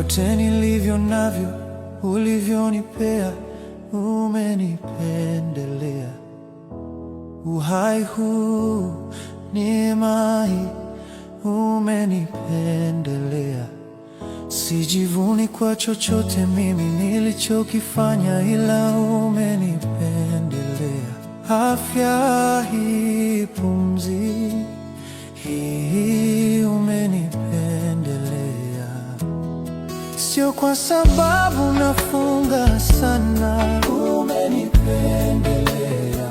Vyote nilivyo navyo ulivyonipea, umenipendelea. Uhai huu, neema hii, umenipendelea. Sijivuni kwa chochote mimi nilichokifanya, ila umenipendelea. Afya hii, pumzi hii, umenipendelea. Sio kwa sababu nafunga sana, umenipendelea.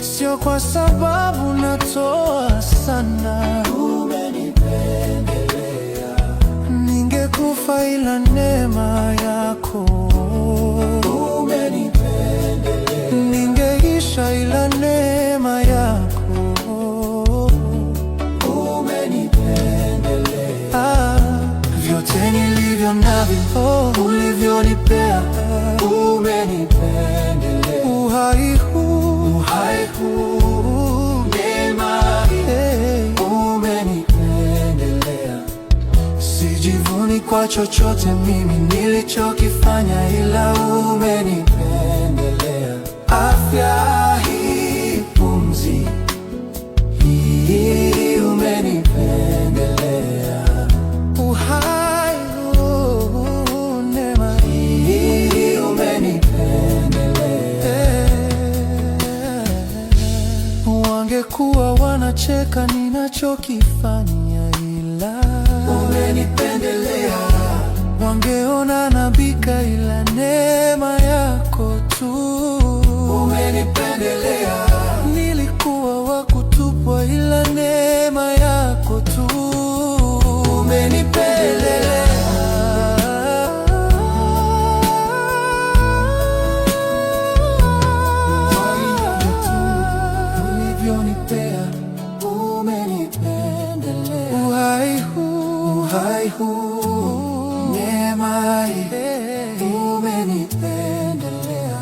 Sio kwa sababu natoa sana, umenipendelea. Ningekufa ila neema yako, umenipendelea. Ningeisha ila neema yako, umenipendelea. Vyote nilivyo navyo ulivyonipea, umenipendelea. Uhai huu, neema hii, umenipendelea. Sijivuni kwa chochote mimi nilichokifanya, ila umenipendelea. Afya hii, pumzi hii, umenipendelea. Uhai huu, neema hii, umenipendelea. Wangekuwa wanacheka ninachokifanya, ila umenipendelea. Wangeona nabika, ila neema yako tu, umenipendelea. Nilikuwa wa kutupwa, ila neema yako tu, umenipendelea. Ulivyonipea, umenipendelea. Uhai huu, neema hii, umenipendelea.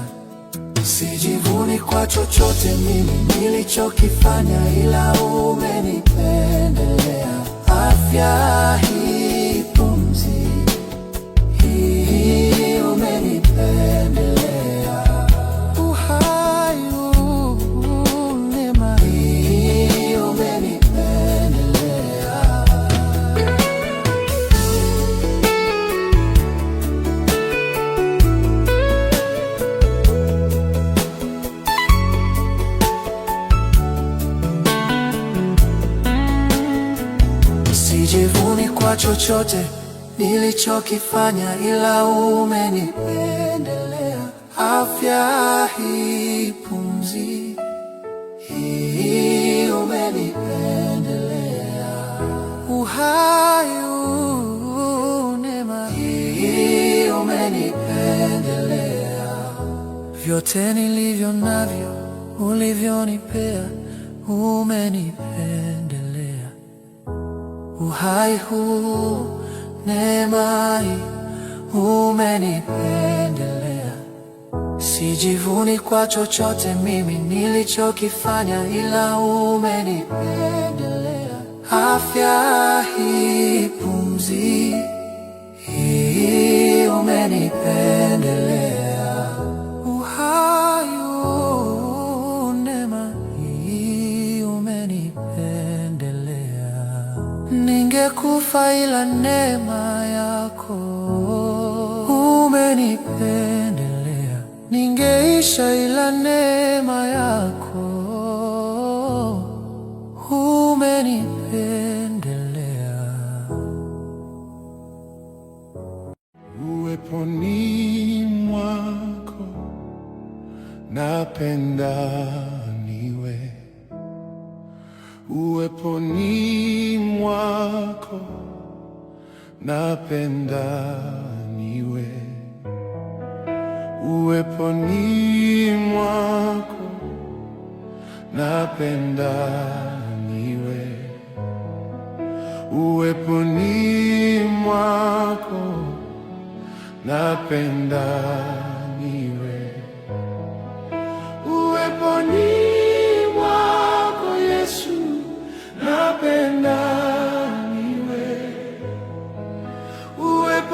Sijivuni kwa chochote mimi nilichokifanya, ila umenipendelea. Afya hii, pumzi hii, umenipendelea. Uhai huu, neema hii, umenipendelea. Sijivuni kwa chochote nilichokifanya, ila umenipendelea. Afya hii, pumzi hii, umenipendelea. Uhai huu, neema hii, umenipendelea. Vyote nilivyo navyo ulivyonipea, umenipendelea. Uhai huu, neema hii, umenipendelea. Sijivuni kwa chochote mimi nilichokifanya, ila umenipendelea. Afya hii, pumzi hii, umenipendelea. Uhai huu, neema hii, umenipendelea. Ningekufa ila neema yako, umenipendelea. Ningeisha ila neema yako, umenipendelea. Uweponi mwako napenda niwe, uweponi mwako napenda niwe, uweponi mwako napenda niwe, uweponi mwako napenda niwe, uweponi mwako Yesu napenda niwe, uweponi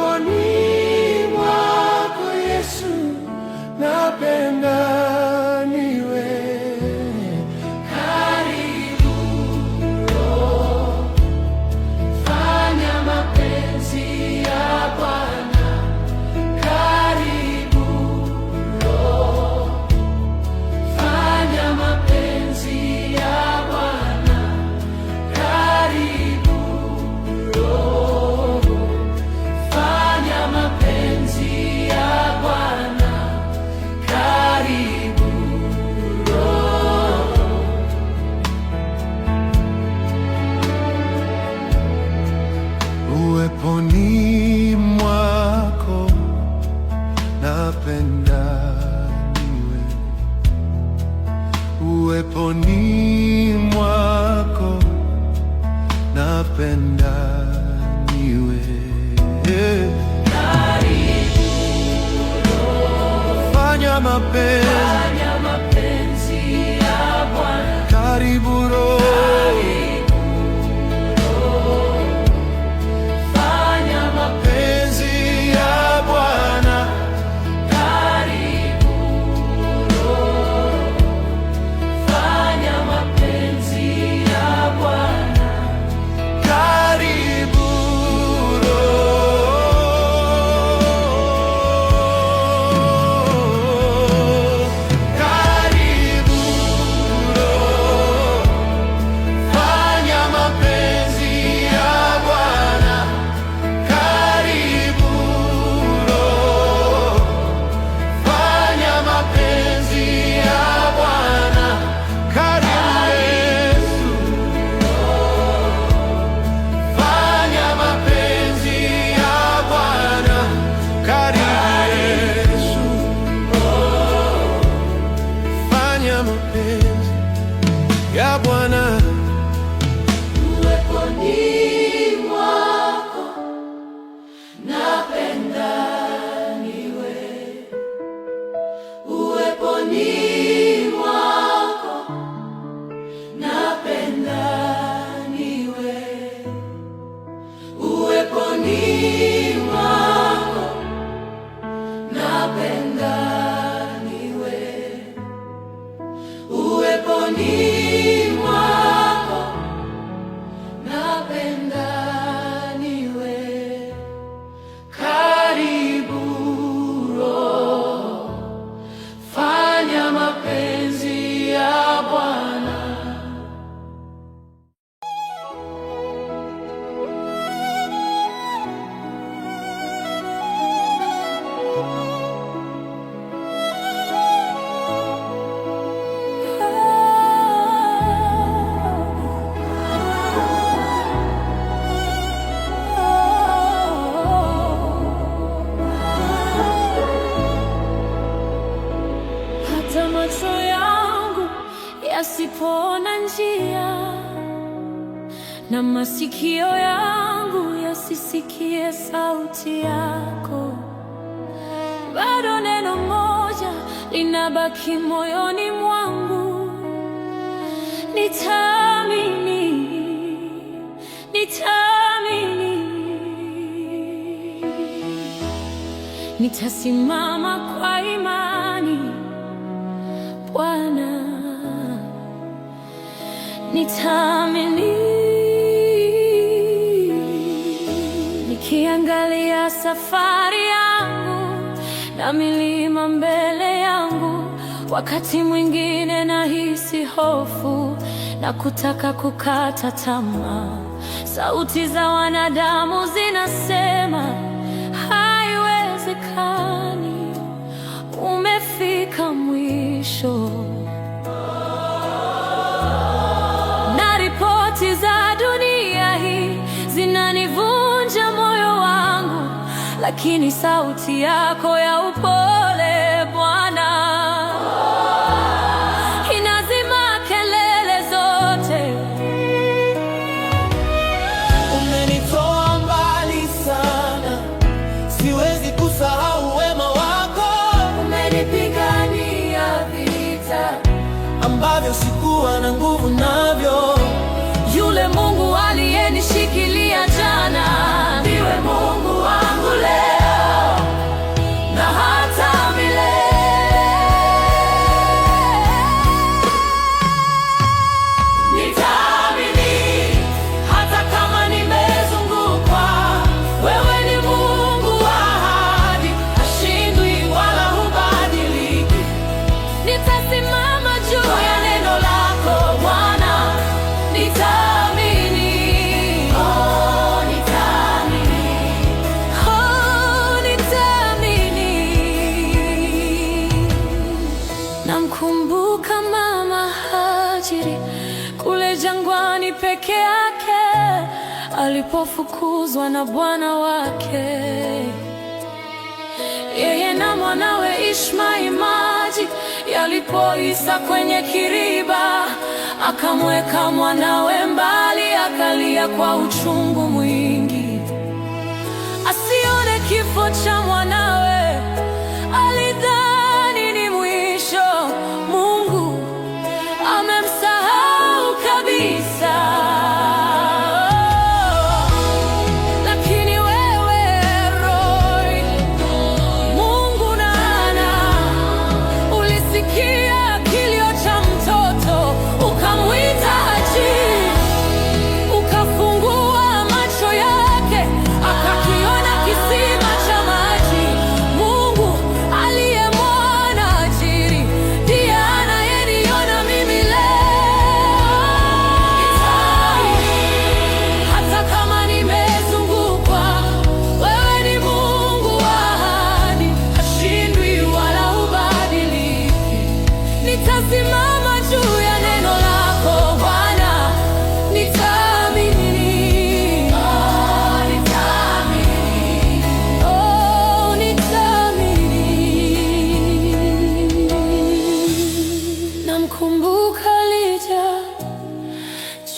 uweponi mwako napenda niwe. Karibu Roho, Fanya mapenzi ya Bwana. Karibu Roho, Fanya mapenzi ya Bwana. Karibu Roho, fanya mapenzi ya Bwana. karibu Roho, karibu Roho, fanya mapenzi ya Bwana. Karibu Roho, fanya mapenzi ya Bwana. Karibu Yesu, fanya mapenzi ya Bwana. Karibu Yesu, fanya mapenzi ya Bwana. Uweponi mwako napenda niwe. Uweponi mwako napenda niwe. Uweponi mwako napenda niwe. Uweponi mwako napenda niwe. Karibu Roho, fanya mapenzi ya Bwana. Hata macho yangu yasipoona njia na masikio yangu yasisikie sauti yako, bado neno moja linabaki moyoni mwangu: nitaamini, nitaamini, nitasimama kwa imani Bwana, nitaamini. Nikiangalia safari yangu na milima mbele yangu, wakati mwingine nahisi hofu na kutaka kukata tamaa. Sauti za wanadamu zinasema haiwezekani, umefika mwisho. Na ripoti za dunia hii zinanivunja moyo wangu, lakini sauti yako ya upole Bwana inazima kelele zote. Umenitoa mbali sana, siwezi kusahau wema wako. Umenipigania vita ambavyo sikuwa na nguvu navyo. Yule Mungu aliyenishikilia jana ndiwe Mungu wangu leo na hata milele. Nitaamini hata kama nimezungukwa. Wewe ni Mungu wa ahadi, hashindwi wala hubadiliki. Nitasimama juu ya neno lako Bwana, nitaamini. Oh, nitaamini. Oh, nitaamini. Namkumbuka Mama Hajiri kule jangwani peke yake, alipofukuzwa na bwana wake. Yeye na mwanawe Ishmaeli maji yalipoisa kwenye kiriba, akamweka mwanawe mbali, akalia kwa uchungu mwingi, asione kifo cha mwanawe. Alidhani ni mwisho, Mungu amemsahau kabisa. Lakini wewe Roy, Mungu nana, ulisikia kilio cha mtoto, ukamwita Haji, ukafungua macho yake, akakiona kisima cha maji. Mungu aliyemwona Hajiri ndiye anayeniona mimi leo. Hata kama nimezungukwa, wewe ni Mungu wa ahadi, hashindwi wala hubadiliki. Nitasimama juu ya neno lako Bwana, nitaamini. Oh, nitaamini. Oh, nitaamini. Namkumbuka Elijah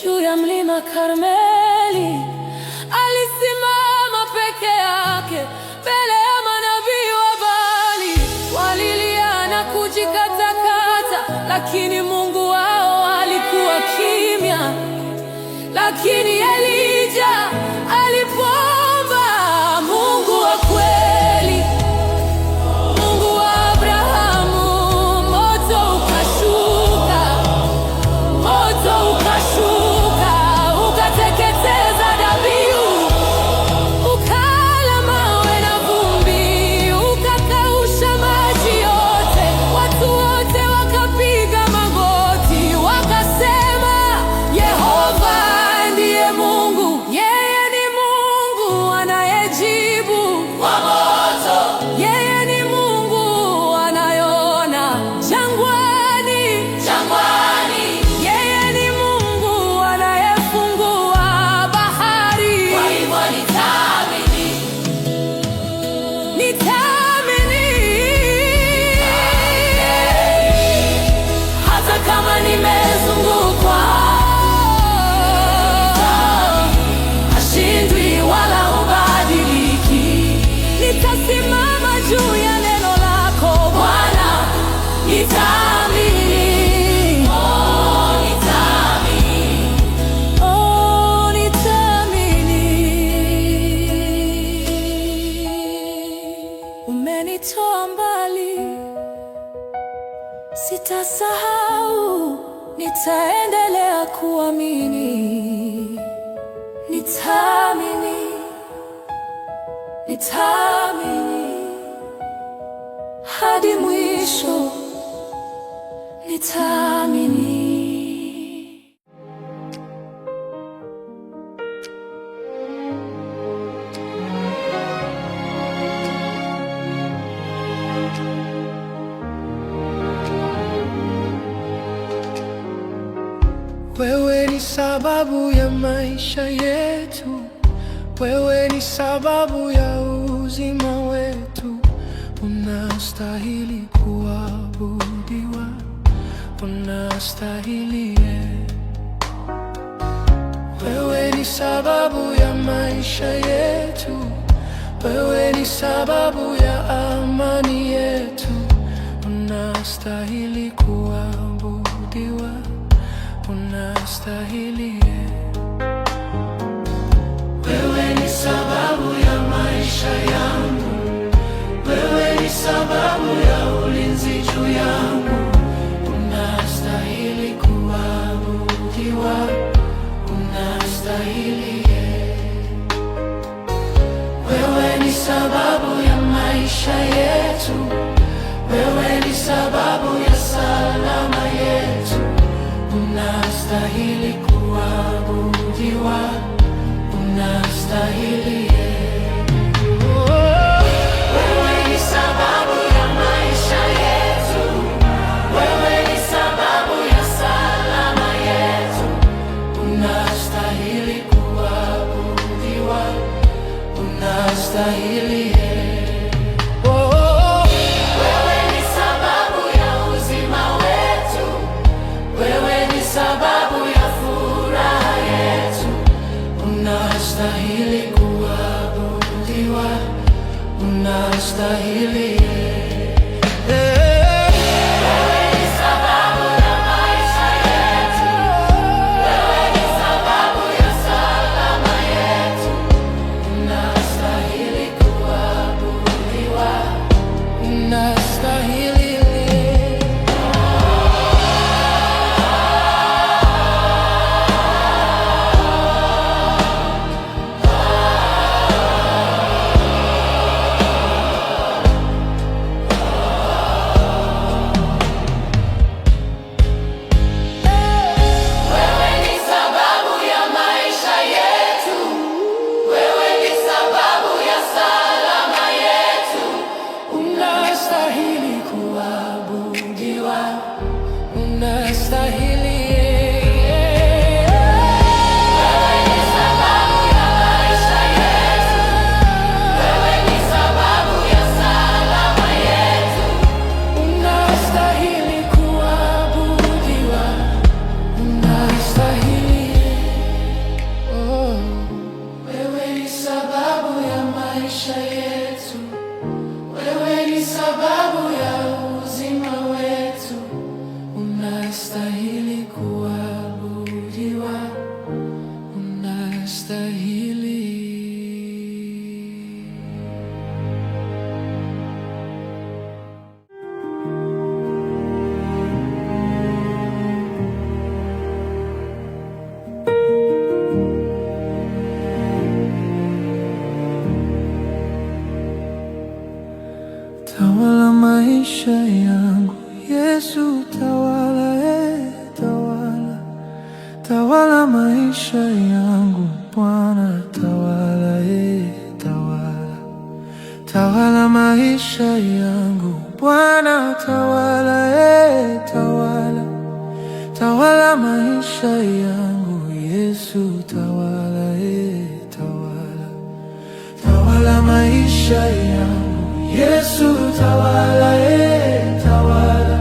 juu ya mlima Karmeli, alisimama peke yake mbele ya manabii wa Baali. Walilia na kujikatakata, lakini Mungu wao alikuwa kimya. Lakini Elijah alipoomba, Mungu wa kweli, Mungu wa Abrahamu, moto ukashuka, ukateketeza dhabihu, ukala mawe na vumbi, ukakausha maji yote. Watu wote wakapiga magoti, wakasema, Yehova ndiye Mungu. Yeye ni Mungu anayejibu kwa moto. Yeye ni Mungu anayeona jangwani. Yeye ni Mungu anayefungua bahari. Kwa hivyo nitaamini. Hata kama nimezungukwa, hashindwi wala hubadiliki. Nitasimama juu ya neno lako Bwana, nitaamini. Oh, nitaamini. Oh, nitaamini. Umenitoa mbali, sitasahau, nitaendelea kuamini. Nitaamini. Hadi mwisho, nitaamini. Wewe ni sababu ya maisha yetu, wewe ni sababu ya uzima wetu. Unastahili kuabudiwa, unastahili. Wewe ni sababu ya maisha yetu, wewe ni sababu ya amani yetu. Unastahili kuabudiwa, unastahili. Wewe ni sababu ya maisha yangu, wewe ni sababu ya ulinzi juu yangu. Unastahili kuabudiwa, unastahili. Wewe ni sababu ya maisha yetu, wewe ni sababu ya salama yetu. Unastahili kuabudiwa, unastahili. Oh. unastahili. Tawala maisha yangu Yesu, tawala, tawala. Tawala maisha yangu Bwana, tawala, tawala. Tawala maisha yangu Bwana, tawala, tawala. Tawala maisha yangu Yesu, tawala, tawala. Tawala maisha yangu Yesu, tawala, tawala.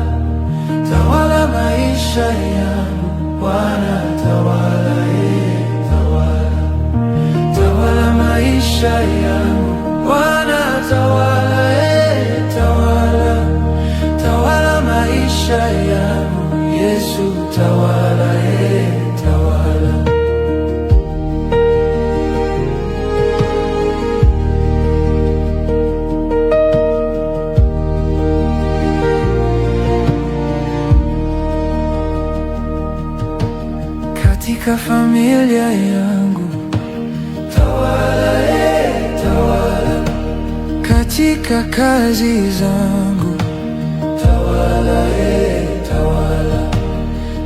Tawala maisha yangu Bwana, tawala, tawala. Tawala maisha yangu Bwana, tawala, tawala. Tawala maisha yangu Yesu, tawala, tawala. Katika familia yangu tawala, tawala. Katika kazi zangu tawala, tawala.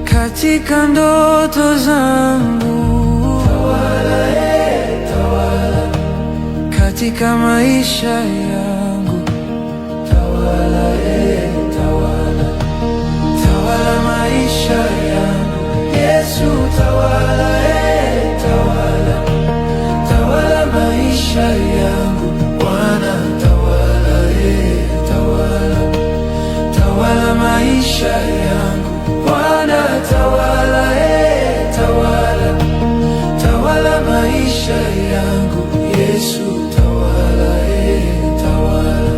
Katika ndoto zangu tawala, tawala. Katika maisha yangu tawala, tawala. Tawala maisha yangu Yesu, tawala, tawala. Tawala maisha yangu Bwana, tawala, tawala. Tawala maisha yangu Bwana, tawala, tawala. Tawala maisha yangu Yesu, tawala, tawala.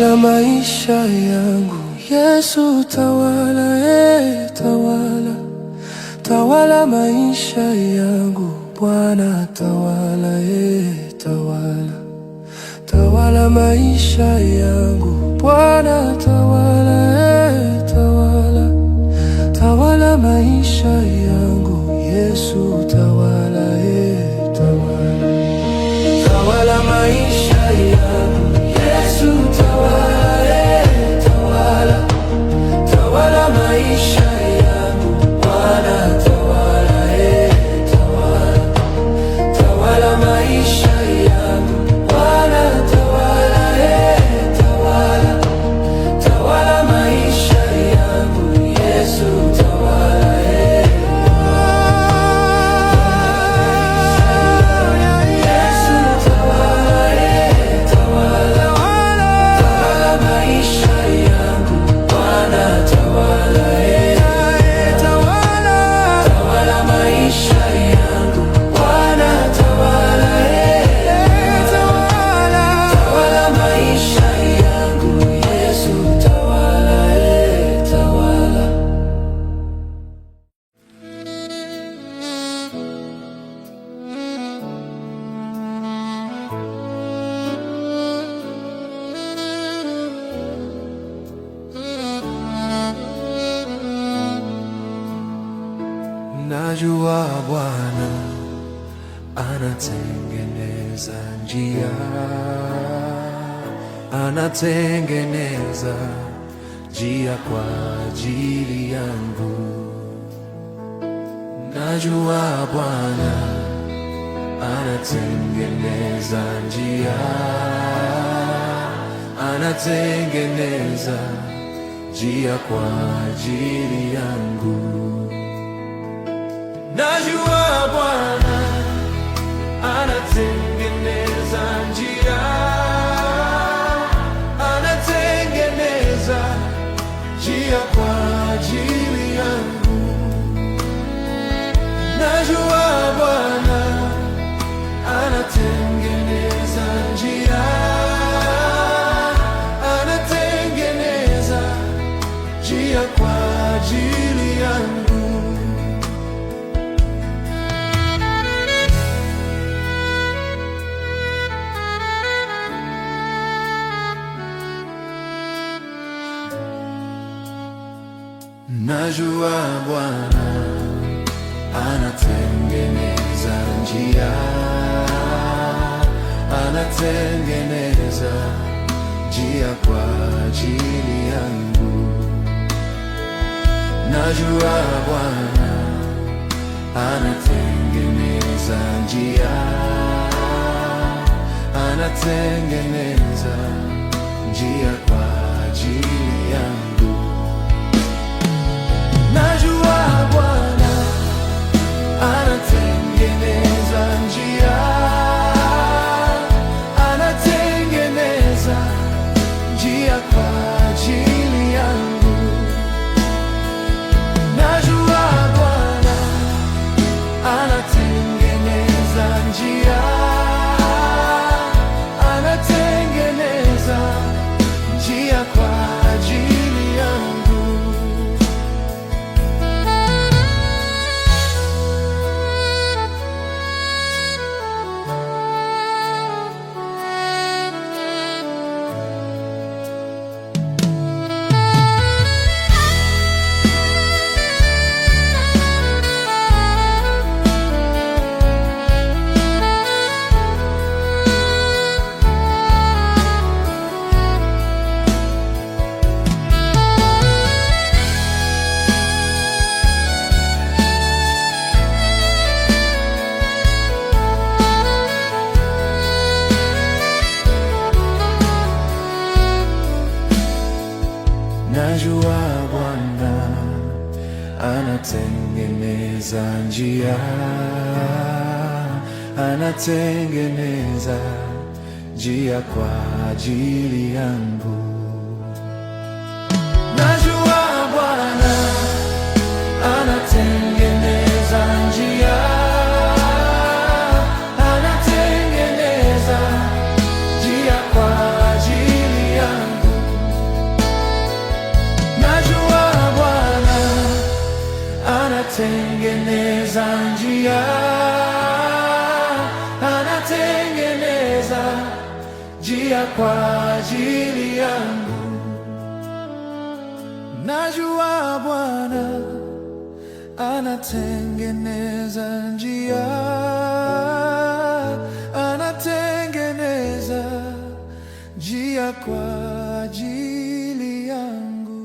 tawala maisha yangu. Yesu tawala, tawala, tawala maisha yangu. Bwana tawala, tawala, tawala maisha yangu. Bwana tawala, tawala, tawala maisha yangu. Yesu tawala, tawala, tawala maisha yangu. Yesu tawala, tawala, tawala maisha yangu. Bwana tawala, tawala, tawala maisha yangu. Bwana tawala, tawala, tawala maisha yangu. Yesu tawala, Yesu tawala, tawala, tawala maisha yangu. Bwana tawala, tawala, tawala maisha yangu. Bwana tawala, tawala, tawala maisha yangu. Yesu tawala, tawala. Najua Bwana anatengeneza njia, anatengeneza njia kwa ajili yangu. Najua Bwana anatengeneza njia, anatengeneza njia kwa ajili yangu. Najua Bwana anatengeneza njia, anatengeneza njia kwa ajili yangu. Najua Bwana anatengeneza njia, anatengeneza njia kwa ajili yangu. Najua Bwana anatengeneza njia, anatengeneza njia kwa ajili yangu. Najua Bwana anatengeneza njia, anatengeneza njia kwa ajili yangu. Najua Bwana anatengeneza njia, anatengeneza njia kwa ajili yangu. Najua Bwana anatengeneza njia, anatengeneza njia kwa ajili yangu. Najua Bwana anatengeneza njia, anatengeneza njia kwa ajili yangu. Najua Bwana anatengeneza njia, anatengeneza njia kwa ajili yangu. njia kwa ajili yangu. Najua Bwana anatengeneza njia, anatengeneza njia kwa ajili yangu.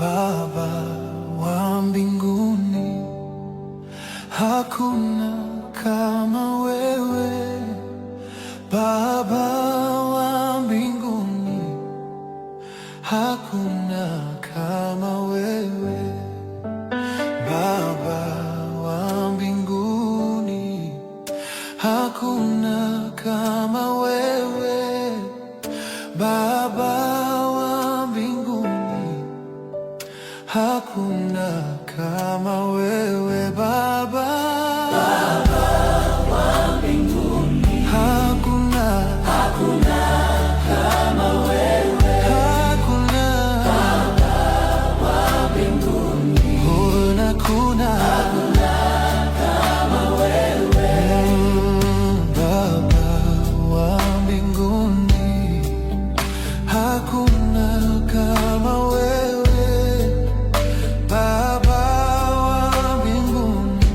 Baba wa mbinguni, hakuna kama wewe. Baba wa mbinguni, hakuna kama wewe. Baba wa mbinguni, hakuna kama wewe. Baba wa mbinguni, hakuna kama wewe. Baba, Baba wa mbinguni, hakuna kama wewe. Hakuna Baba wa mbinguni, hakuna kama wewe. Baba wa mbinguni, hakuna kama wewe. Baba wa mbinguni,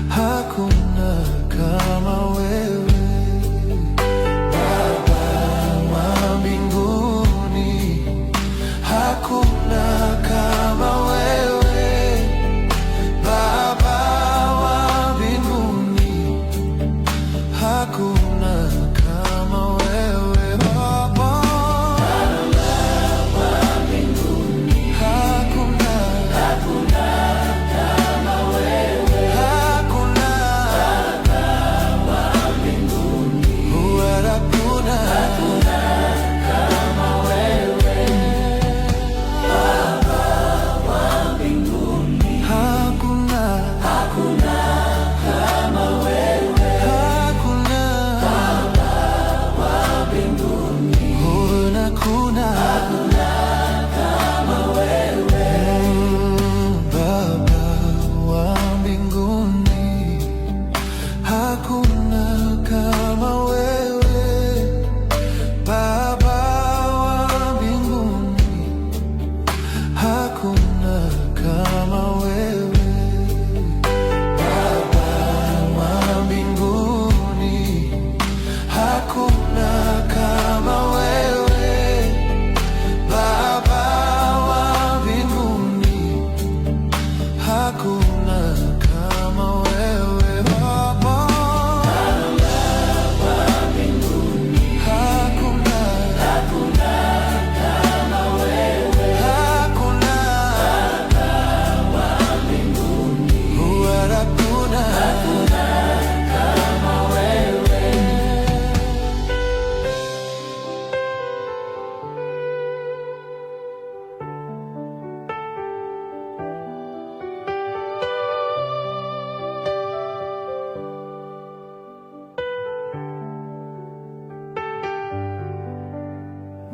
hakuna kama wewe. Baba wa mbinguni, hakuna kama wewe. Baba wa mbinguni, hakuna kama wewe. Baba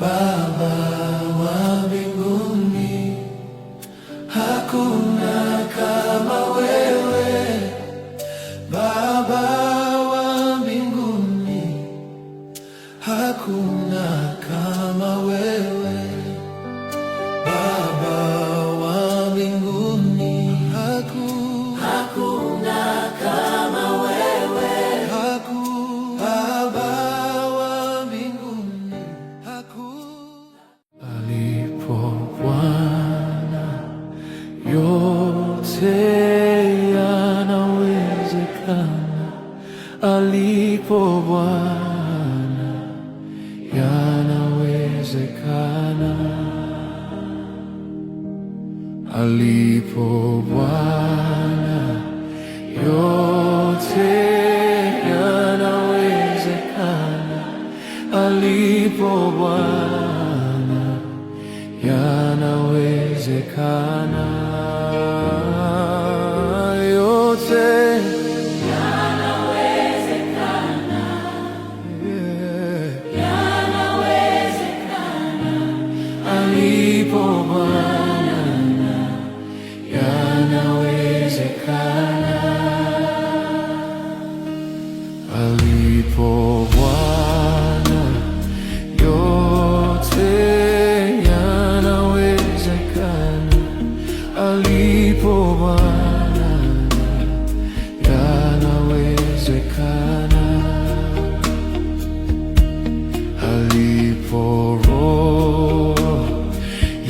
Baba wa mbinguni, hakuna kama wewe. Baba wa mbinguni, hakuna kama wewe. Baba wa mbinguni, hakuna kama wewe. Baba wa mbinguni, alipo Bwana yote yanawezekana. Alipo Bwana yanawezekana. Alipo Bwana yote yanawezekana. Alipo Bwana yanawezekana. Yote yanawezekana. Yanawezekana. Alipo Bwana yanawezekana. Alipo Bwana yote yanawezekana. Alipo Bwana yanawezekana. Alipo Roho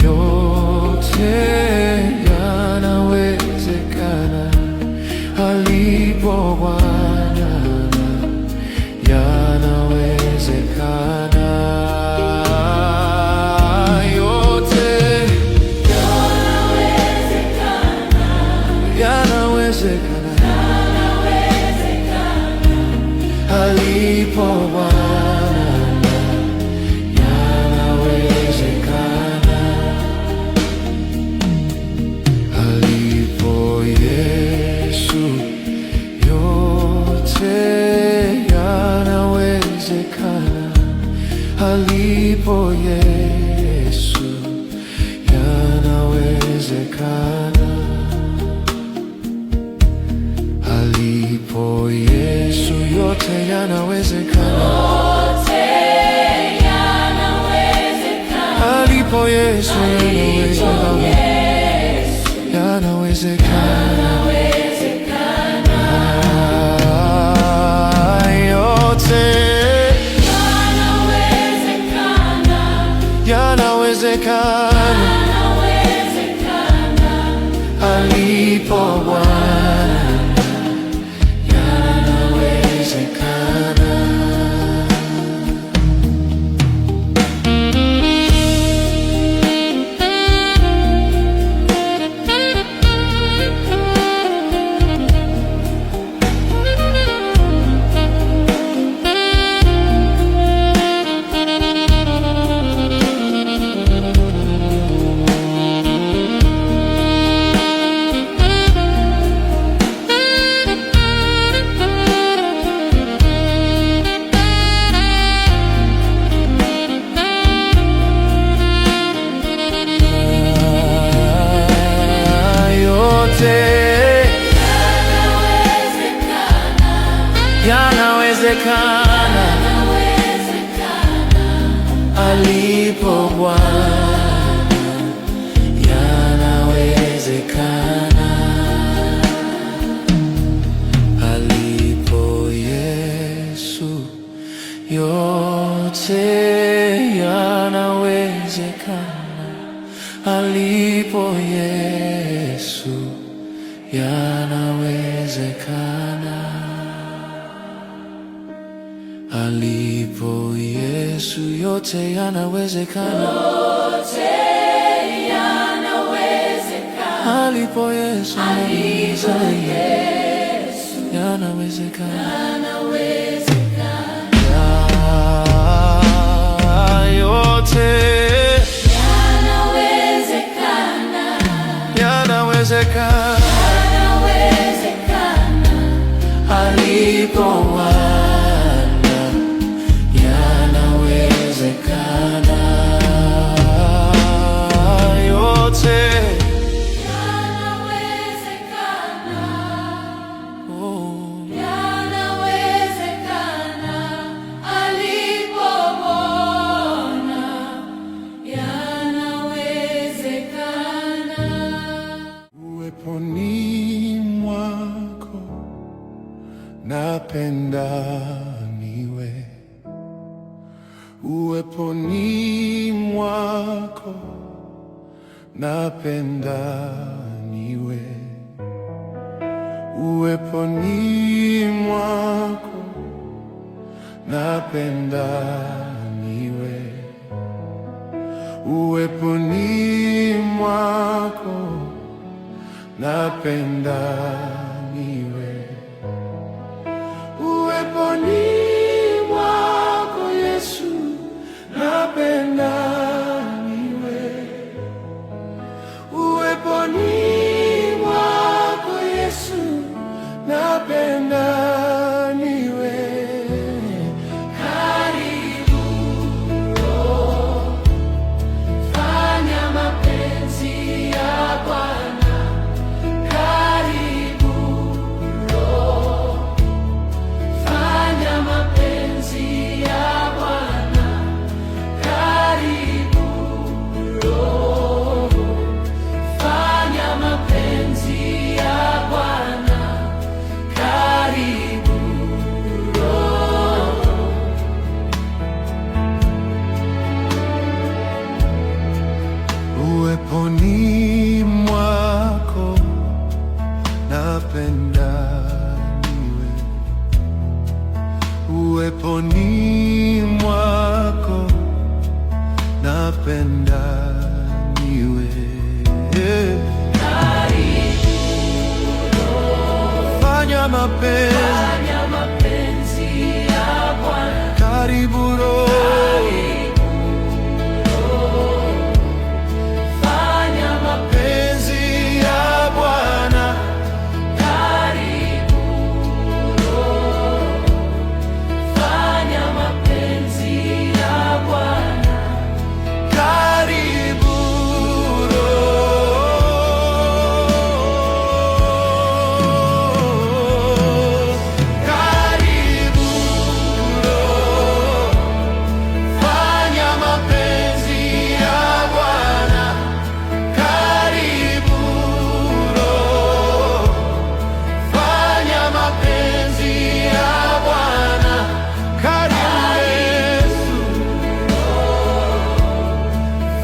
yote yanawezekana. Alipo Bwana yanawezekana. Yote yanawezekana. Alipo Bwana yanawezekana. Alipo Yesu yote yanawezekana. Alipo Yesu yanawezekana. Alipo Yesu yote yanawezekana. Alipo Yesu yanawezekana. Yote yanawezekana. Alipo Bwana yanawezekana. Yanawezekana. Alipo Bwana yanawezekana. Alipo Yesu yote yanawezekana. Alipo Yesu yanawezekana. Alipo Yesu yote yanawezekana. Alipo Yesu yanawezekana. Yote yanawezekana. Alipo Bwana yanawezekana. Uweponi mwako napenda niwe, uweponi mwako napenda niwe, uweponi mwako napenda niwe, uweponi mwako Yesu napenda niwe, uweponi mwako Yesu napenda niwe. Karibu Roho, fanya mapenzi ya Bwana. Karibu Roho, fanya mapenzi ya Bwana. Karibu Roho, fanya mapenzi ya Bwana. Karibu Roho. Uweponi mwako napenda niwe, uweponi mwako napenda niwe. Karibu Roho, Fanya mapenzi ya Bwana. karibu Roho, Fanya mapenzi ya Bwana. Karibu Roho, fanya mapenzi ya Bwana. Karibu Roho, karibu Roho, fanya mapenzi ya Bwana. Karibu Roho, fanya mapenzi ya Bwana. Karibu Yesu,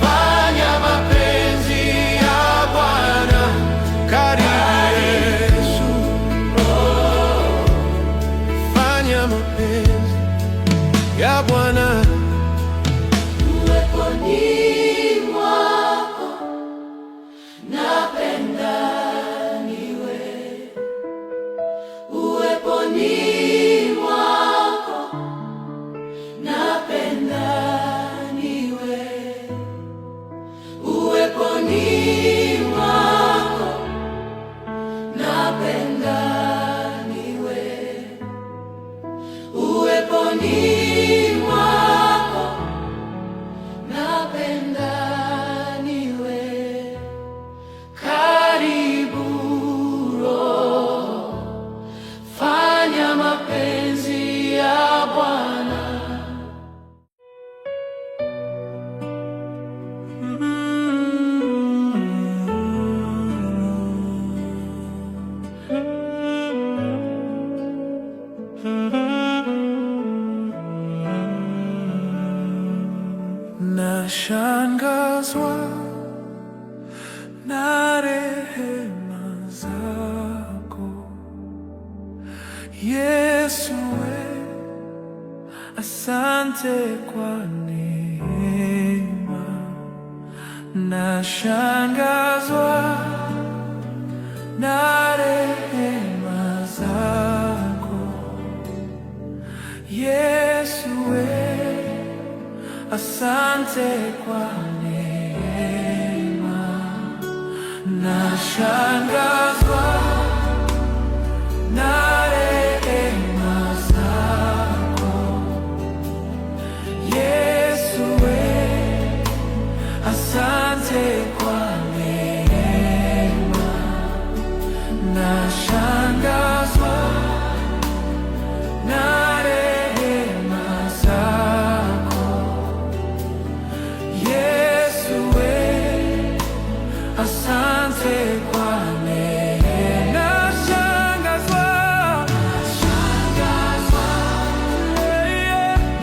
fanya mapenzi ya Bwana. Karibu Yesu, fanya mapenzi ya Bwana. Uweponi mwako napenda niwe, uweponi mwako napenda niwe, uweponi mwako napenda niwe, uweponi mwako napenda niwe. Karibu Roho, fanya mapenzi ya Bwana. Nashangazwa na rehema zako Yesu, asante kwa neema. Nashangazwa na rehema zako Yesu, asante kwa neema. Nashangazwa na rehema zako Yesu, asante kwa neema. Nashangazwa na rehema zako Yesu, asante kwa neema. Nashangazwa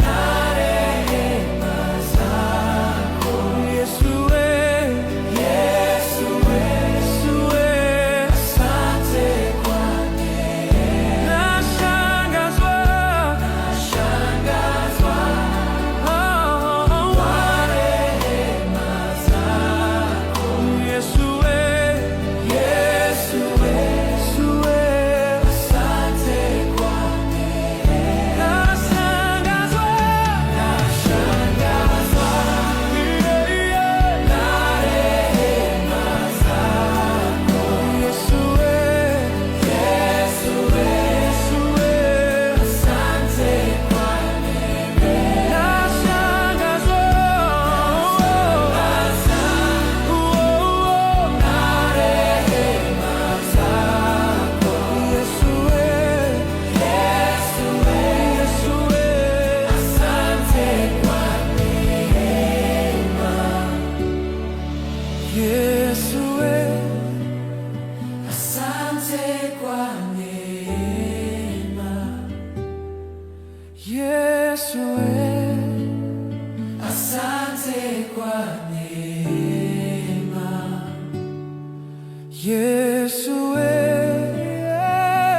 na rehema asante kwa neema. Yesu wewe,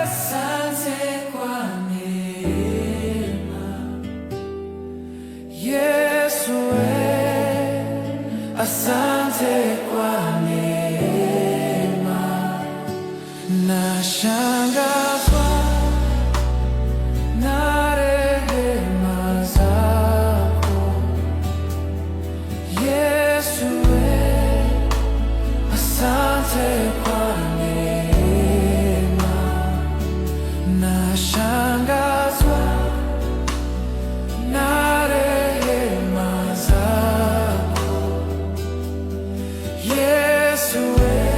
asante kwa neema. Yesu wewe, Asante kwa neema. nashangazwa na rehema zako. Yesu wewe, asante kwa neema. Nashangazwa na rehema zako. Yesu wewe,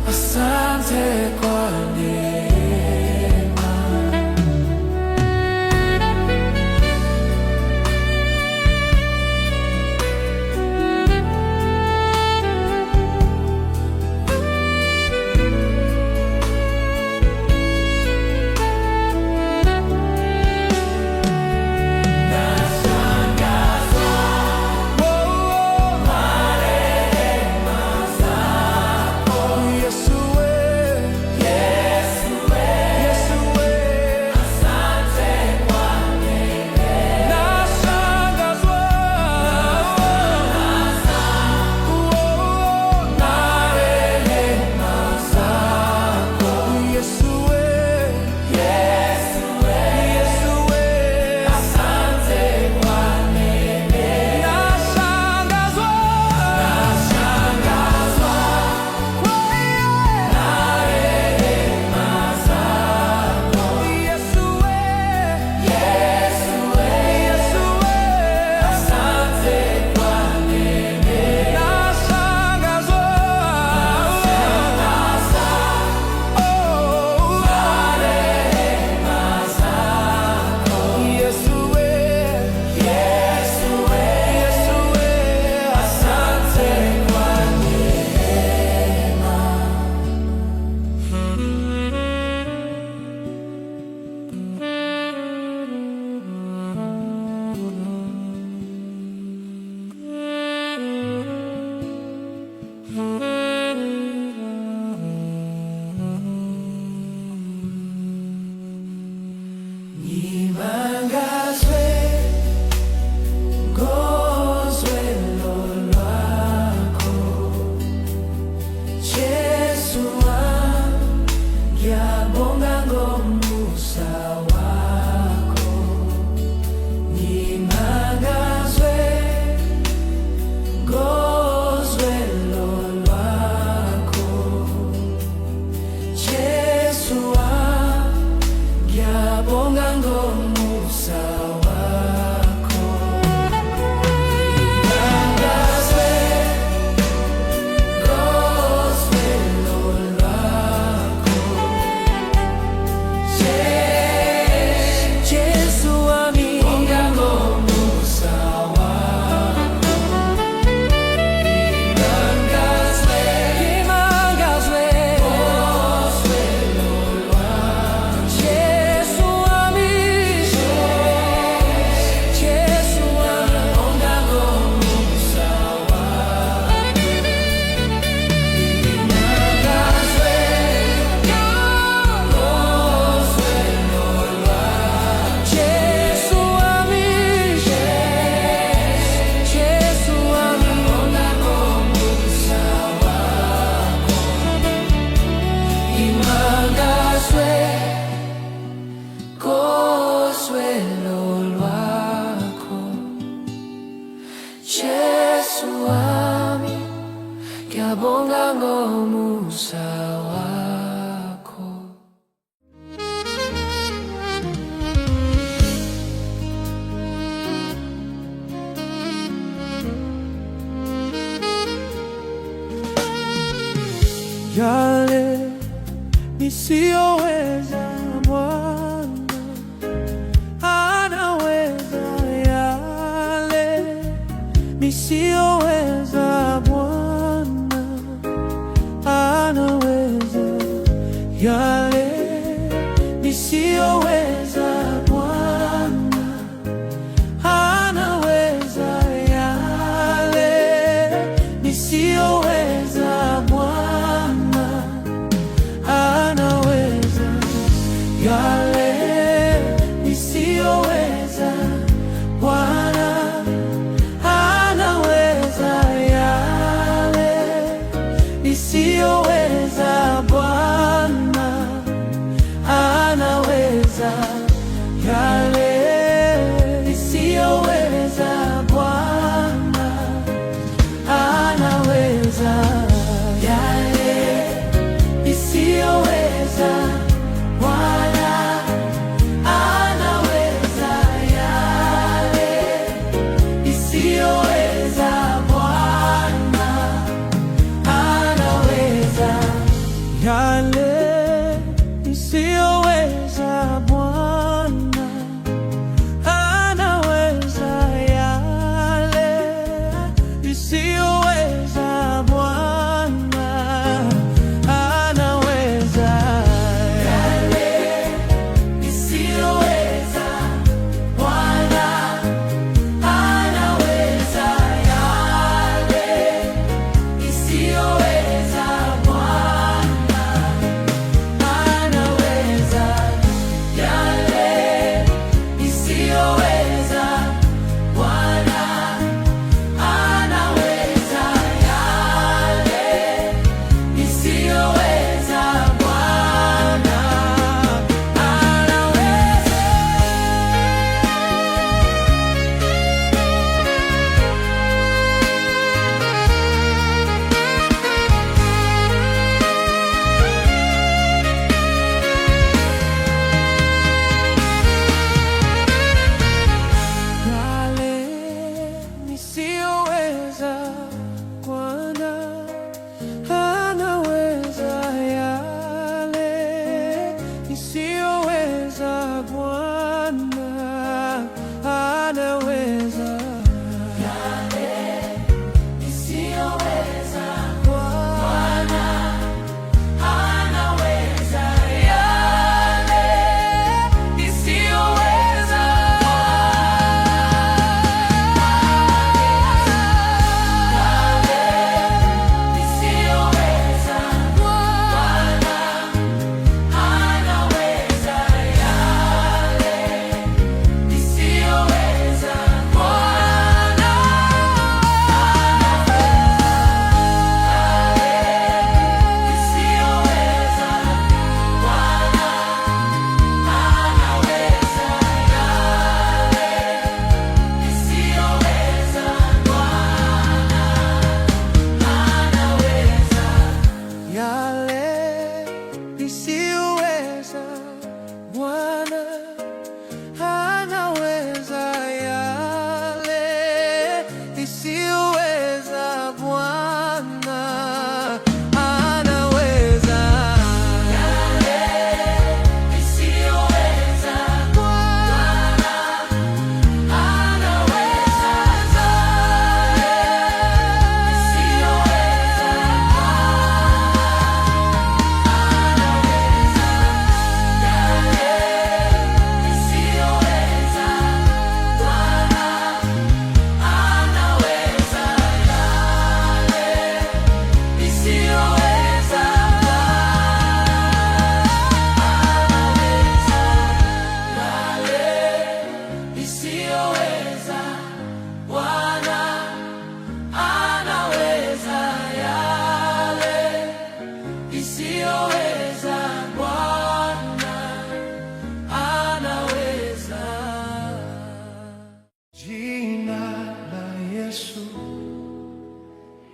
asante kwa neema. Yesu wewe, Yesu wewe, nashangazwa na rehema zako. Yesu wewe, Yesu wewe, nashangazwa Nimangazwe, ngozwe lolwakho. Jesu wami, ngiyabonga ngomusa wakho. Nimangazwe, ngozwe lolwakho. Jesu wami, ngiyabonga ngomusa wakho. Nimangazwe, ngozwe lolwakho. Jesu wami, ngiyabonga ngomusa wakho. Nimangazwe, ngozwe lolwakho. Jesu wami, Jesu wami, ngiyabonga ngomusa wakho. Nimangazwe, ngozwe lolwakho. Jesu wami, Jesu wami, ngiyabonga ngomusa wakho. Nimangazwe, ngozwe lolwakho. Jesu wami, ngiyabonga ngomusa wakho. Yale nisiyoweza Bwana anaweza, yale nisiyoweza Bwana anaweza, yale nisiyoweza Bwana anaweza, nisiyoweza. Bwana anaweza yale nisiyoweza. Bwana anaweza yale nisiyoweza. Bwana anaweza yale nisiyoweza.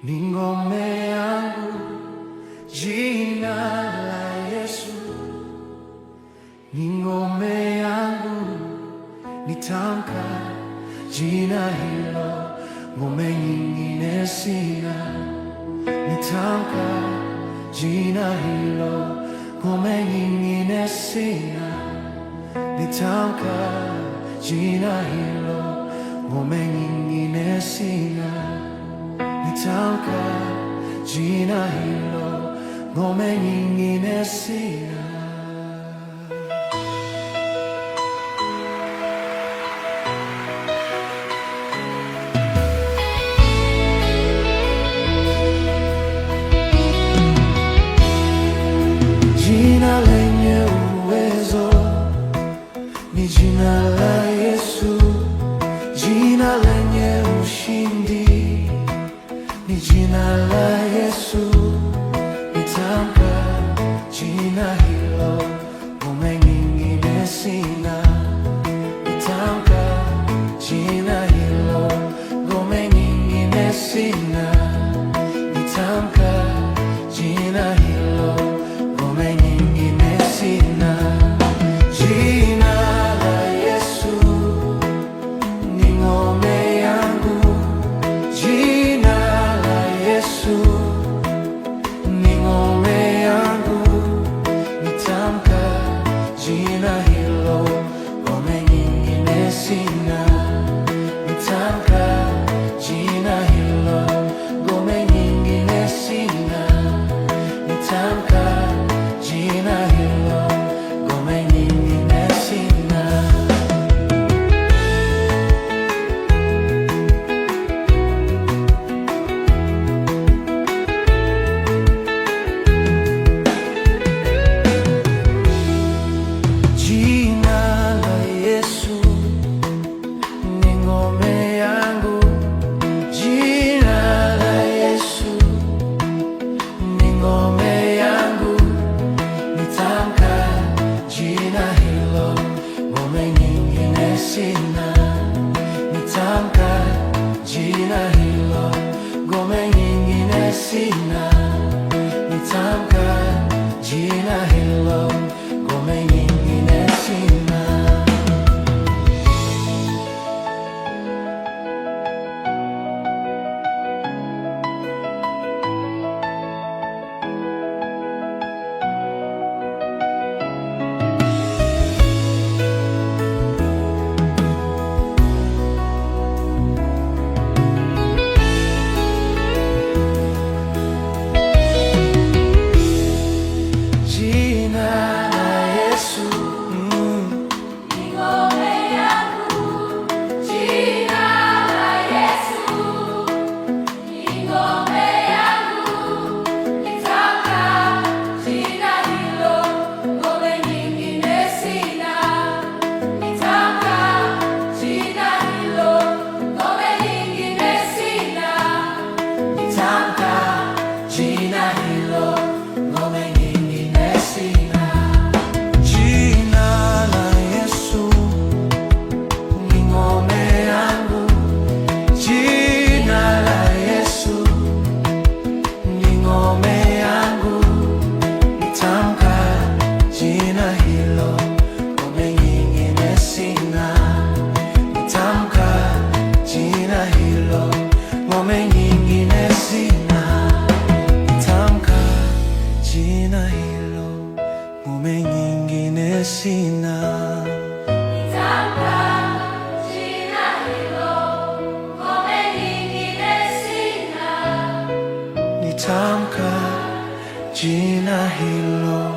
Ni ngome yangu, jina la Yesu ni ngome yangu, nitamka jina hilo, ngome nyingine sina. Nitamka jina hilo, ngome nyingine sina. Nitamka jina hilo, ngome nyingine sina. Nitamka jina hilo, ngome nyingine sina. Jina lenye uwezo ni jina la Yesu, jina lenye ushindi ni jina la Yesu. Nitamka jina hilo, ngome nyingine sina. Nitamka jina hilo, ngome nyingine sina. Nitamka jina hilo, ngome nyingine sina. Jina la Yesu ni ngome yangu, jina ni ngome yangu. Nitamka jina hilo, ngome nyingine sina. Nitamka jina hilo, ngome nyingine sina. Nitamka jina hilo, ngome nyingine sina. Nitamka jina hilo, ngome nyingine sina. Nitamka jina hilo, ngome nyingine sina. nikitamka jina hilo,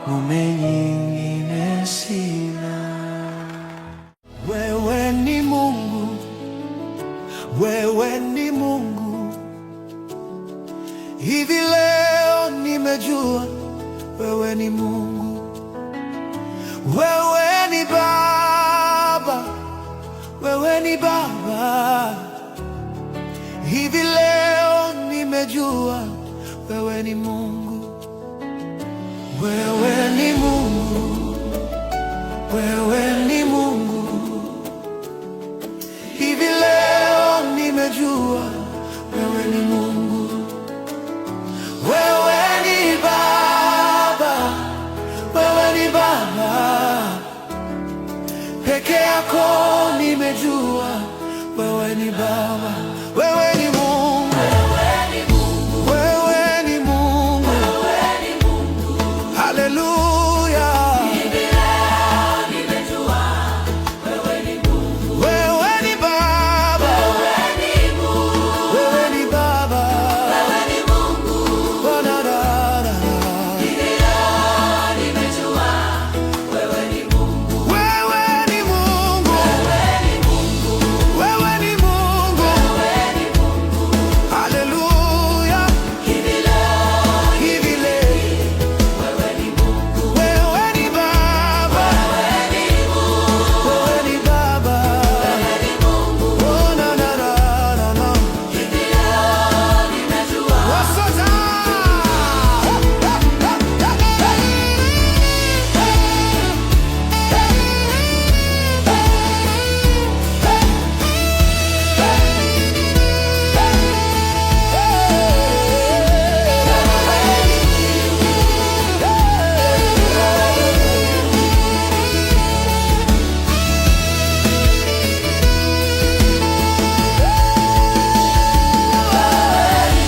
ngome nyingine sina. Wewe ni Mungu, wewe ni Mungu. Hivi leo nimejua wewe ni Mungu. Wewe ni Baba, wewe ni Baba. Hivi leo nimejua wewe ni Mungu. Wewe ni Mungu, wewe ni Mungu. Hivi leo nimejua wewe ni Mungu. Wewe ni Baba, wewe ni Baba. Peke yako nimejua wewe ni Baba. Wewe ni Mungu, wewe ni Mungu, wewe ni Mungu, wewe ni Mungu. Haleluya. Hivi leo nimejua wewe ni Mungu. Wewe ni Baba, wewe ni Mungu, wewe ni Baba, wewe ni Mungu. Hivi leo nimejua wewe ni Mungu. Wewe ni Mungu, wewe ni Mungu, wewe ni Mungu, wewe ni Mungu. Haleluya. Hivi leo wewe ni Mungu. Wewe ni Baba, wewe ni Mungu, wewe ni Baba, wewe ni Mungu. Hivi leo nimejua. Wasota.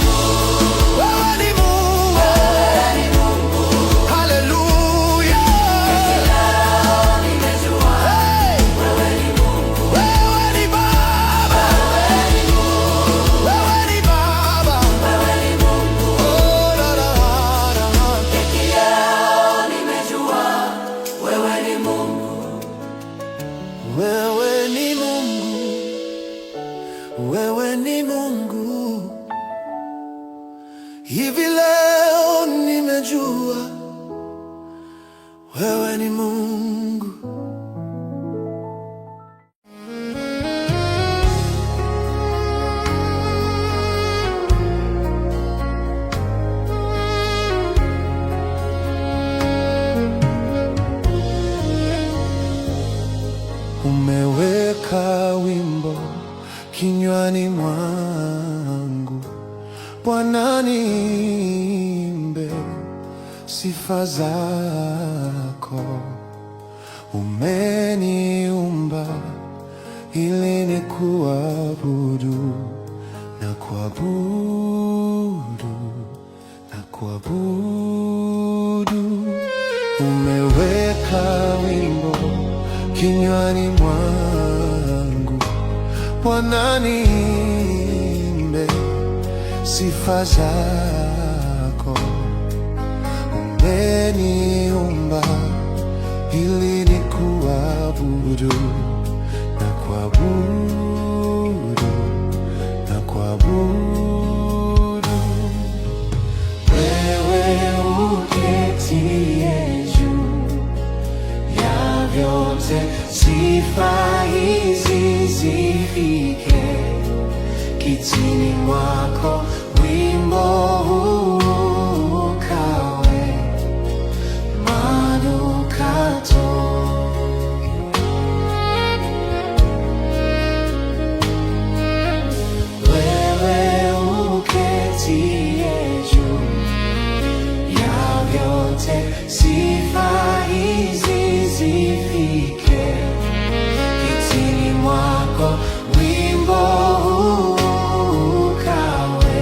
Wewe ni Mungu, wewe ni Mungu. Haleluya. Nimejua wewe ni Mungu. Wewe ni Baba, wewe ni Mungu, wewe ni Baba, wewe ni Mungu. Nimejua wewe ni Mungu. Wewe ni Mungu, wewe ni Mungu. Hivi leo nimejua wewe ni Mungu. Umeweka wimbo kinywani mwangu, Bwana niimbe sifa zako. Umeniumba ili nikuabudu na kuabudu na kuabudu. Umeweka wimbo kinywani mwangu, Bwana niimbe sifa zako. Umeniumba ili nikuabudu na kuabudu na kuabudu. Wewe uketie juu ya vyote, sifa hizi zifike kitini mwako. Wimbo huu ukawe manukato. Wewe uketie juu ya vyote, sifa hizi zifike kitini mwako. Wimbo huu ukawe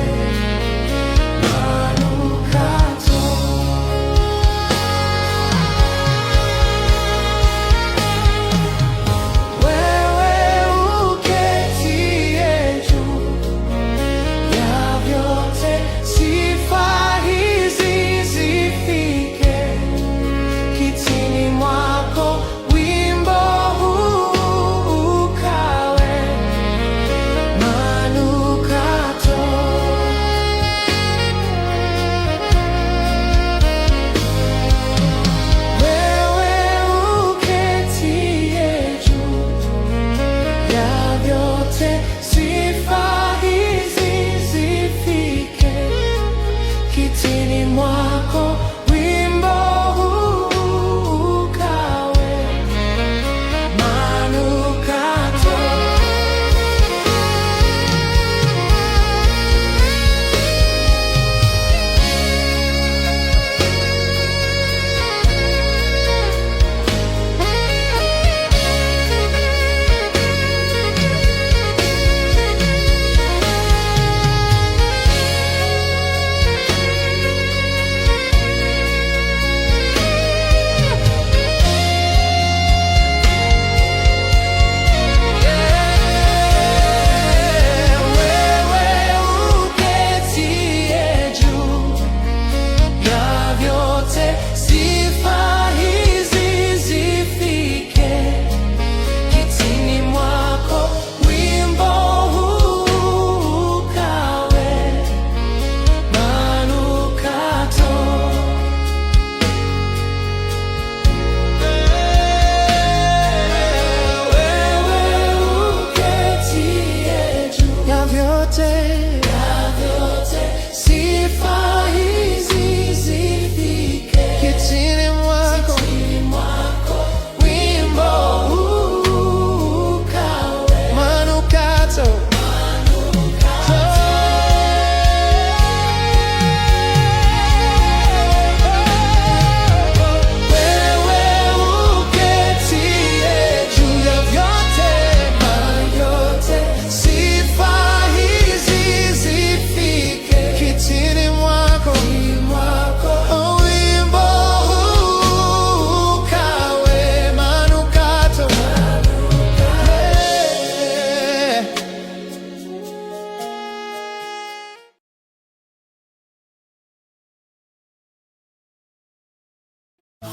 sifa hizi zifike kitini mwako, wimbo huu ukawe manukato.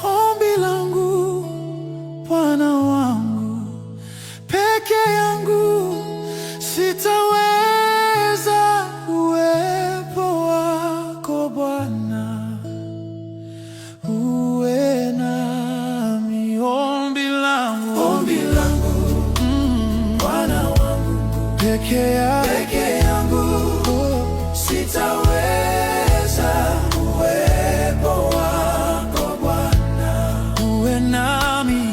Ombi langu Bwana wangu, peke yangu sitaweza, uwepo wako Bwana uwe nami. Ombi langu Bwana wangu, peke yangu sitaweza, uwepo wako Bwana uwe nami.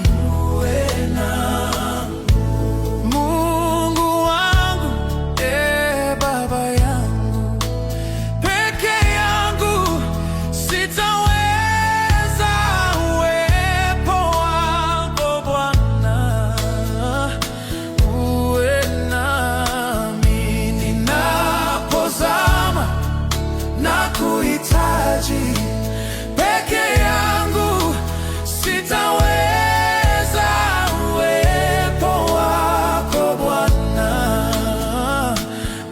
Mungu wangu, Baba yangu, peke yangu sitaweza, uwepo wako Bwana uwe nami. Ninapozama na kuhitaji, peke yangu sitaweza, uwepo wako Bwana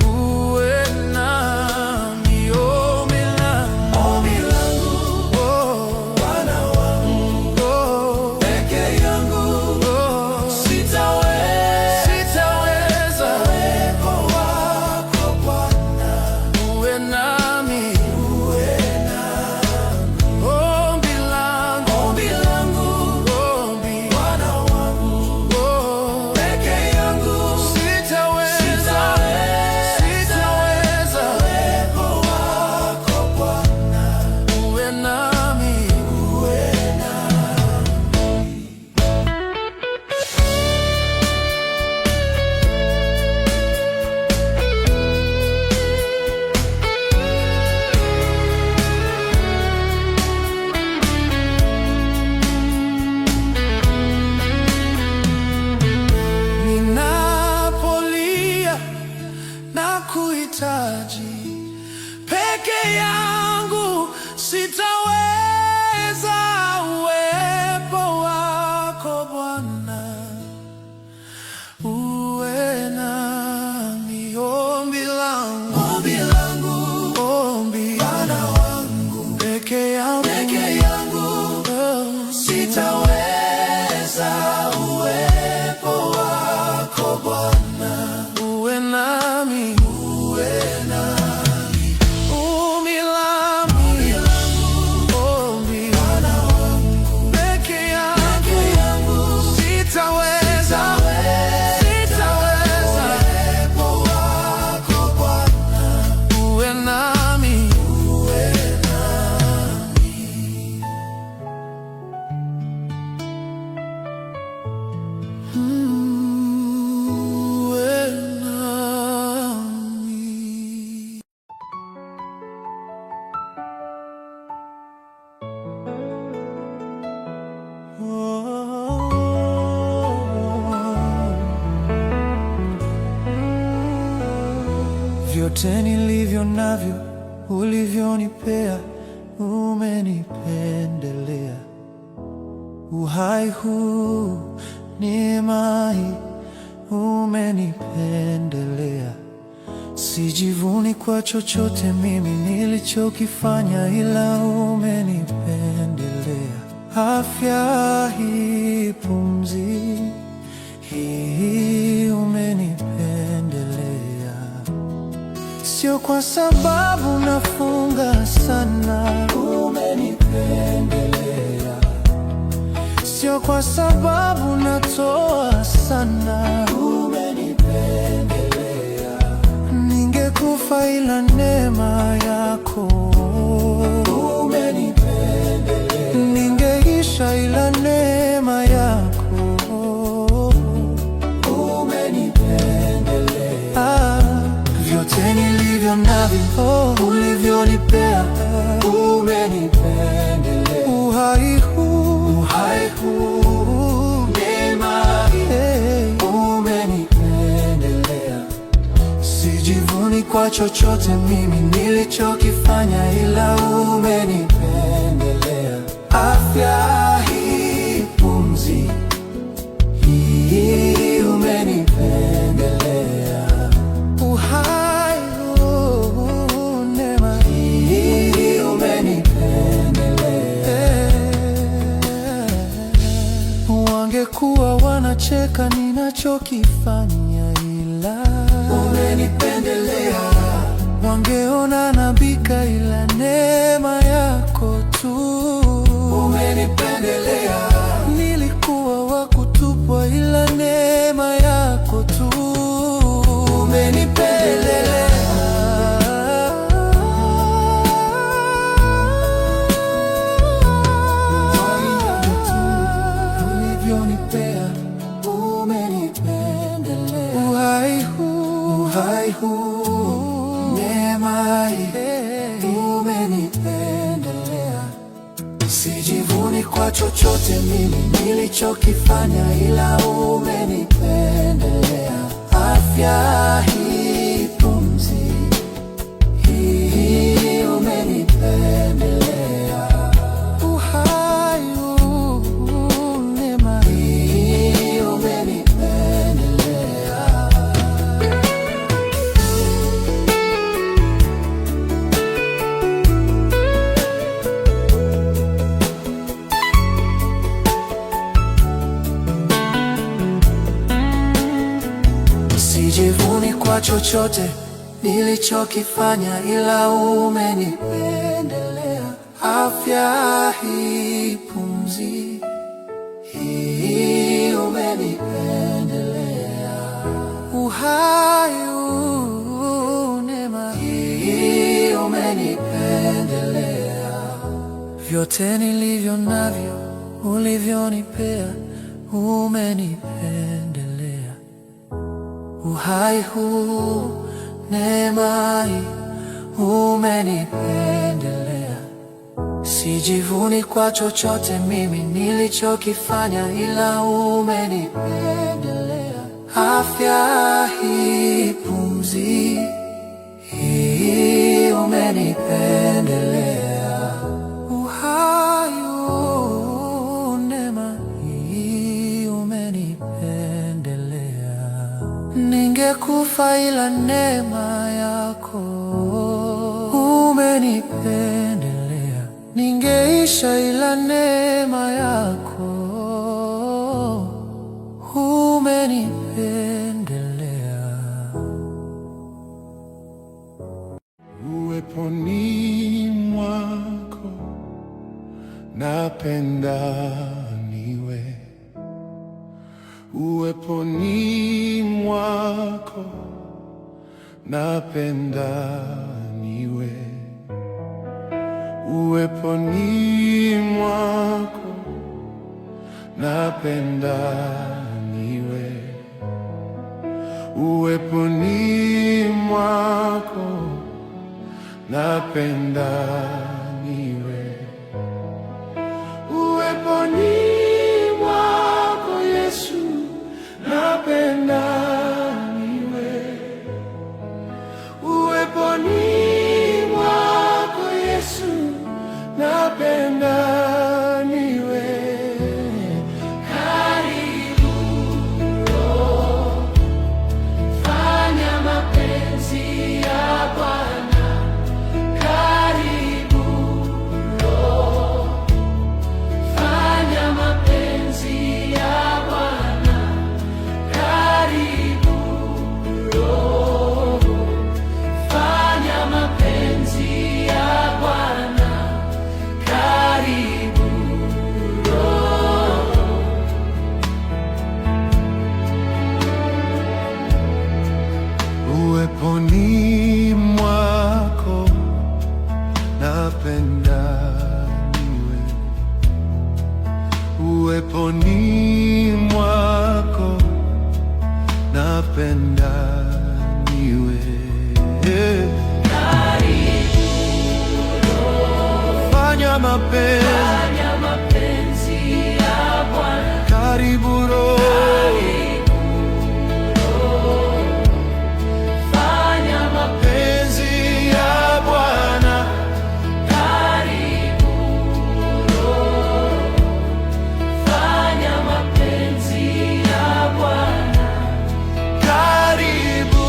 uwe nami. Ombi langu Bwana wangu, peke yangu sitaweza, uwepo wako Bwana uwe nami. Ombi langu Bwana wangu, peke yangu sitaweza, uwepo wako Bwana uwe nami. Ninapolia na kuhitaji, peke yangu sitaweza, uwepo wako Bwana uwe nami. Ombi langu Bwana wangu, peke yangu sitaweza, uwepo wako Bwana uwe nami. Ombi Bwana wangu, peke yangu sitaweza, uwepo wako Bwana uwe nami. Uwe nami. Vyote nilivyo navyo ulivyonipea, umenipendelea. Uhai huu, neema hii, umenipendelea. Sijivuni kwa chochote mimi nilichokifanya, ila umenipendelea. Afya hii, pumzi hii, umenipendelea. Sio kwa sababu nafunga sana, umenipendelea. Sio kwa sababu natoa sana, umenipendelea. Ningekufa ila neema yako. Umenipendelea. Ningeisha ila neema yako. Umenipendelea. Vyote nilivyo navyo ulivyonipea. Umenipendelea. Uhai huu, neema hii. Umenipendelea. Sijivuni kwa chochote mimi nilichokifanya, ila umenipendelea. Afya hii, pumzi hii, umenipendelea. Uhai huu, neema hii, umenipendelea. Wangekuwa wanacheka ninachokifanya, ila umenipendelea. Wangeona nabika, ila neema yako tu. Umenipendelea. Nilikuwa wa kutupwa, ila neema yako tu. Umenipendelea. Ulivyonipea, umenipendelea. Uhai huu, neema hii, umenipendelea. Sijivuni kwa chochote mimi nilichokifanya, ila umenipendelea. Afya hii, pumzi hii, umenipendelea. Uhai huu, neema hii, umenipendelea. Sijivuni kwa chochote nilichokifanya, ila umenipendelea. Afya hii, pumzi hii, umenipendelea. Uhai huu, neema hii, umenipendelea. Vyote nilivyo navyo ulivyonipea, umenipendelea. Uhai huu, neema hii, umenipendelea. Sijivuni kwa chochote mimi nilichokifanya, ila umenipendelea. Afya hii, pumzi hii, umenipendelea. Uhai huu, neema hii, umenipendelea. Ningekufa ila neema yako. Umenipendelea. Ningeisha ila neema yako. Umenipendelea. Uweponi mwako napenda niwe. Uweponi mwako napenda niwe. Uweponi mwako napenda niwe. Uweponi mwako napenda niwe. Uweponi mwako Yesu, napenda niwe. Uweponi mwako Yesu, napenda niwe. Karibu Roho, fanya mapenzi ya Bwana. Karibu mapenzi ya Bwana. Karibu Roho, fanya mapenzi ya Bwana. Karibu Roho, fanya mapenzi ya Bwana. karibu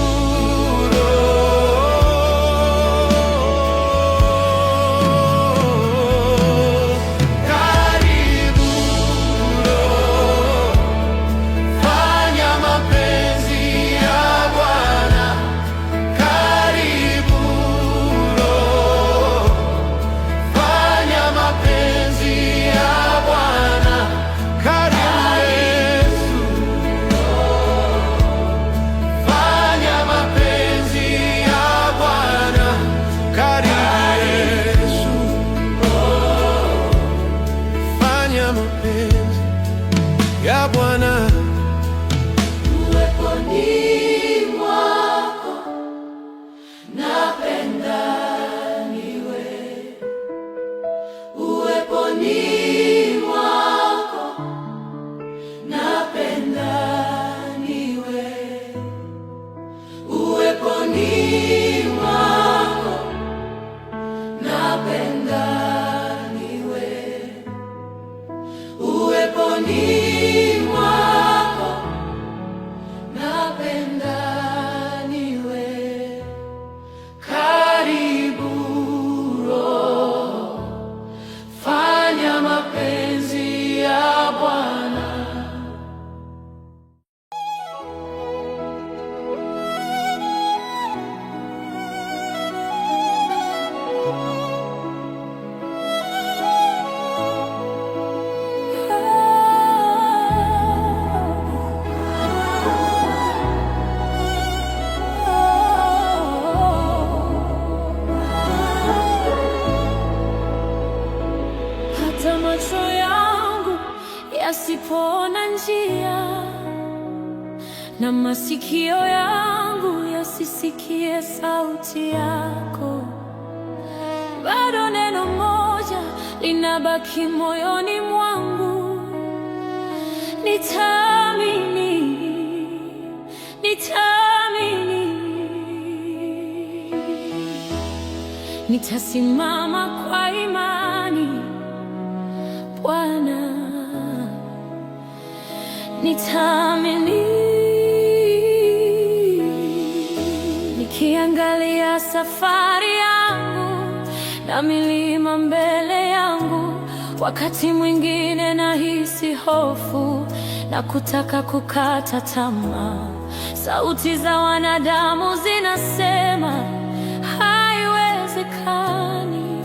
ya Bwana. Uweponi mwako napenda niwe. Uweponi mwako napenda niwe. Uweponi mwako napenda niwe. Uweponi mwako napenda niwe. Karibu Roho, fanya mapenzi ya Bwana. Hata macho yangu yasipoona njia na masikio yangu yasisikie sauti yako, bado neno moja linabaki moyoni mwangu: nitaamini, nitaamini, nitasimama kwa imani Bwana, nitaamini. Nikiangalia safari yangu na milima mbele yangu, wakati mwingine nahisi hofu na kutaka kukata tamaa. Sauti za wanadamu zinasema haiwezekani,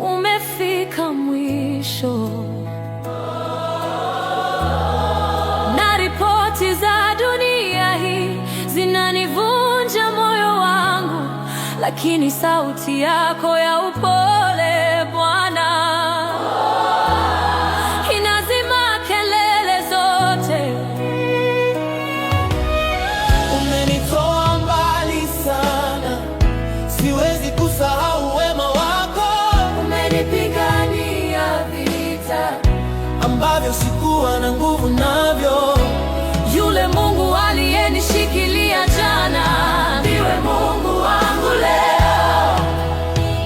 umefika mwisho. Na ripoti za dunia hii zinanivunja moyo wangu, lakini sauti yako ya upole Bwana inazima kelele zote. Umenitoa mbali sana, siwezi kusahau wema wako. Umenipigania vita ambavyo sikuwa na nguvu navyo. Yule Mungu aliyenishikilia jana ndiwe Mungu wangu leo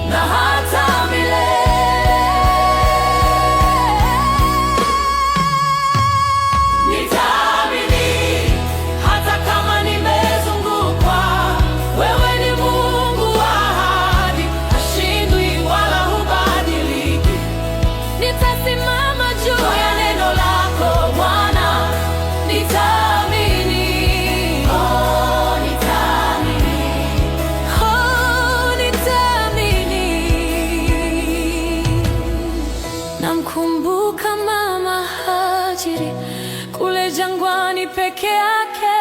na hata milele. Nitaamini hata kama nimezungukwa. Wewe ni Mungu wa ahadi, hashindwi wala hubadiliki. Nitasimama juu ya neno lako Bwana. Nitaamini, oh, nitaamini, oh, nitaamini. Namkumbuka Mama Hajiri kule jangwani peke yake,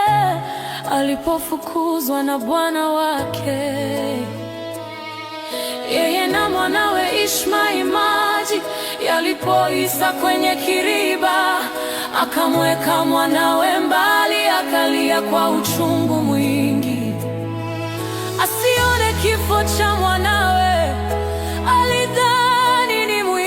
alipofukuzwa na bwana wake. Yeye na mwanawe Ishmaeli maji yalipoisa kwenye kiriba, akamweka mwanawe mbali, akalia kwa uchungu mwingi. Asione kifo cha mwanawe, alidhani ni mwisho.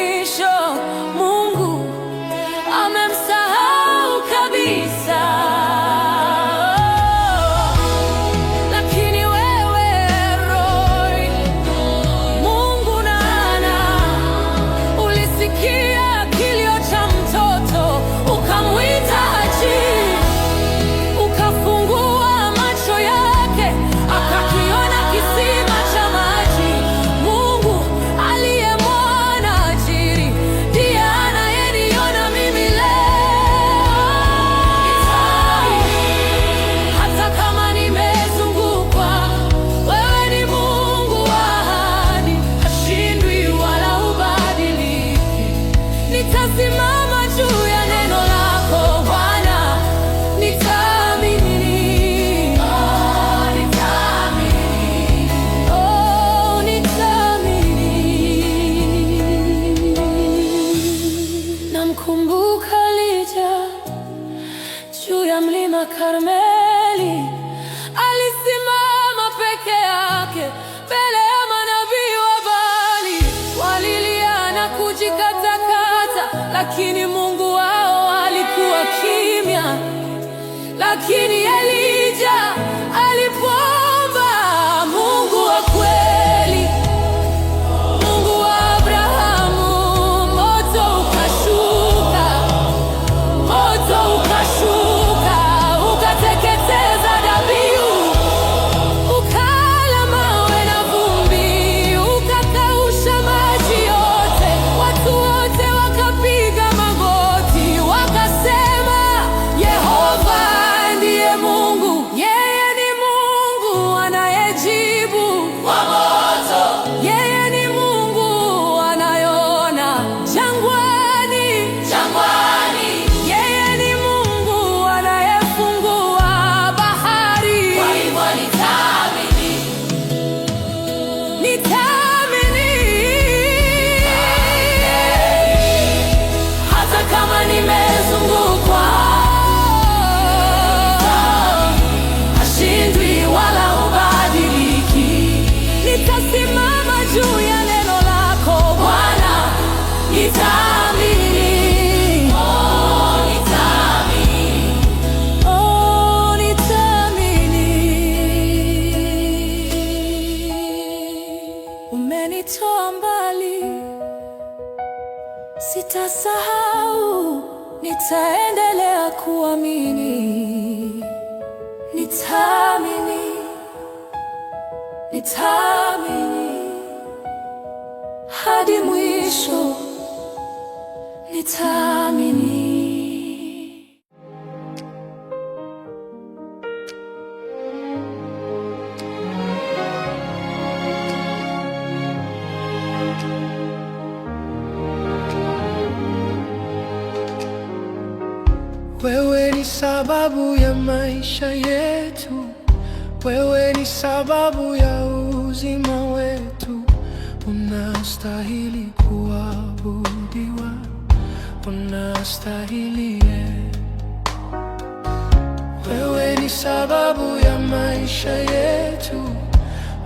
wake mbele ya manabii wa Baali. Walilia na kujikatakata, lakini Mungu wao alikuwa kimya. Lakini Elija alipoomba Mungu wa kweli, Mungu wa Abrahamu, moto ukashuka, ukateketeza dhabihu, ukala mawe na vumbi, ukakausha maji yote. Watu wote wakapiga magoti, wakasema, Yehova ndiye Mungu, yeye ni Mungu anayejibu kwa moto, yeye ni Mungu anayeona jangwani, yeye ni Mungu anayefungua bahari. Kwa hivyo nitaamini, hata kama nimezungukwa, hashindwi wala hubadiliki. Nitasimama juu ya neno lako Bwana, nitaamini. Oh, nitaamini. Oh, nitaamini. Umenitoa mbali, sitasahau, nitaendelea kuamini. Nitaamini, nitaamini hadi mwisho, nitaamini. Wewe ni sababu ya maisha yetu, wewe ni sababu ya uzima wetu. Unastahili kuabudiwa, unastahili. Wewe ni sababu ya maisha yetu,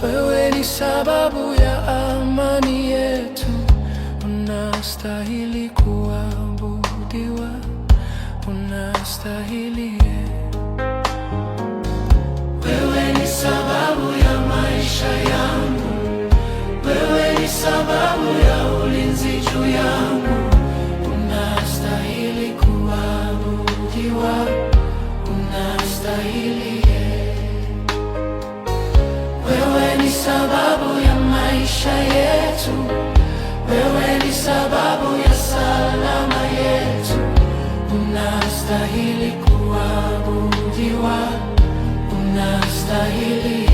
wewe ni sababu ya amani yetu. Unastahili kuabudiwa, unastahili. Wewe ni sababu ya maisha yangu, wewe ni sababu ya ulinzi juu yangu. Unastahili kuabudiwa, unastahili. Wewe ni sababu ya maisha yetu, wewe ni sababu ya salama yetu. Unastahili kuabudiwa, unastahili.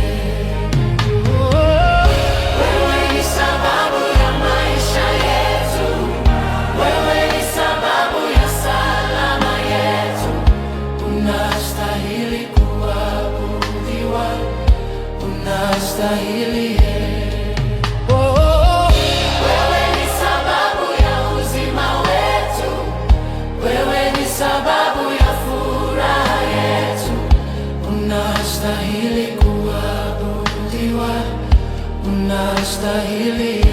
Wewe ni sababu ya maisha yetu, wewe ni sababu ya salama yetu. Unastahili kuabudiwa, unastahili. Sababu ya furaha yetu, unastahili kuabudiwa, unastahili.